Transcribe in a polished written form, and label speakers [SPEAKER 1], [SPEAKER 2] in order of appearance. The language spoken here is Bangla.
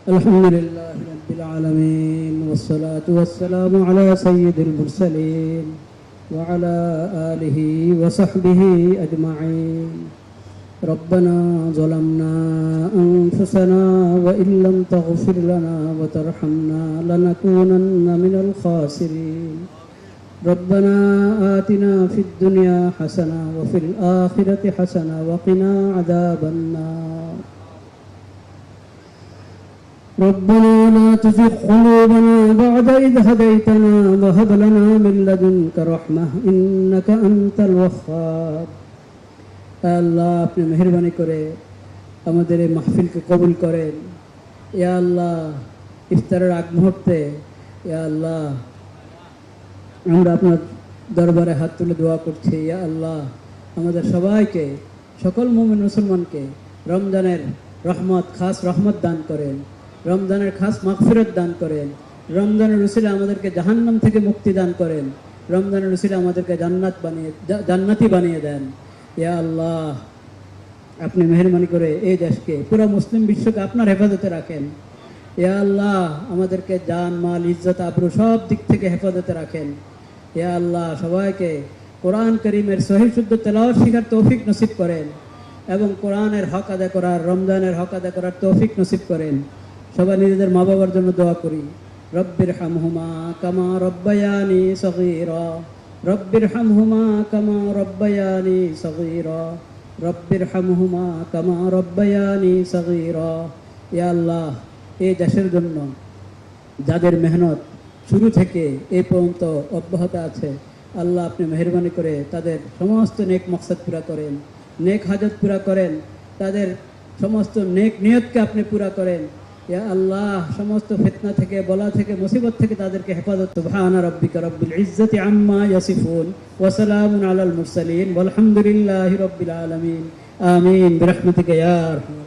[SPEAKER 1] الحمد لله رب العالمين والصلاة والسلام على سيد المرسلين وعلى آله وصحبه أجمعين. ربنا ظلمنا أنفسنا وإن لم تغفر لنا وترحمنا لنكونن من الخاسرين. ربنا آتنا في الدنيا حسنة وفي الآخرة حسنة وقنا عذاب النار. ربنا لا تزغ قلوبنا بعد إذ هديتنا وهب لنا من لدنك رحمة إنك أنت الوهاب. আল্লাহ আপনি মেহেরবানি করে আমাদের এই মাহফিলকে কবুল করেন। ইয়া আল্লাহ, ইফতারের আগ মুহূর্তে ইয়া আল্লাহ আমরা আপনার দরবারে হাত তুলে দোয়া করছি। ইয়া আল্লাহ, আমাদের সবাইকে, সকল মুমিন মুসলমানকে রমজানের রহমত, খাস রহমত দান করেন, রমজানের খাস মাগফিরাত দান করেন, রমজানের উসিলা আমাদেরকে জাহান্নাম থেকে মুক্তি দান করেন, রমজানের উসিলা আমাদেরকে জান্নাতি বানিয়ে দেন। ইয়া আল্লাহ, আপনি মেহেরবানি করে এই দেশকে, পুরো মুসলিম বিশ্বকে আপনার হেফাজতে রাখেন। ইয়া আল্লাহ, আমাদেরকে জান, মাল, ইজ্জত, আবরু সব দিক থেকে হেফাজতে রাখেন। ইয়া আল্লাহ, সবাইকে কোরআন করিমের সহিহ শুদ্ধ তেলাওয়াত শিখার তৌফিক নসিব করেন এবং কোরআনের হক আদায় করার, রমজানের হক আদায় করার তৌফিক নসিব করেন। সবাই নিজেদের মা বাবার জন্য দোয়া করি। রব্বির হামহুমা কামা রব্বায়ানি সগীরা, রব্বির হামহুমা কামা রব্বায়ানি সগীরা, রব্বির হামহুমা কামা রব্বায়ানি সগীরা। ইয়া আল্লাহ, এই দেশের জন্য যাদের মেহনত শুরু থেকে এই পর্যন্ত অব্যাহত আছে, আল্লাহ আপনি মেহেরবানি করে তাদের সমস্ত নেক মকসদ পুরা করেন, নেক হাজত পুরা করেন, তাদের সমস্ত নেক নিয়তকে আপনি পুরা করেন। ইয়া আল্লাহ, সমস্ত ফিতনা থেকে, বলা থেকে, মুসিবত থেকে তাদেরকে হেফাজত। সুবহানা রাব্বিকা রাব্বিল ইজ্জাতি আম্মা ইয়াসিফুন ওয়া সালামুন আলাল মুরসালিন ওয়ালহামদুলিল্লাহি রাব্বিল আলামিন। আমিন বিরহমাতিকা ইয়া আরহামার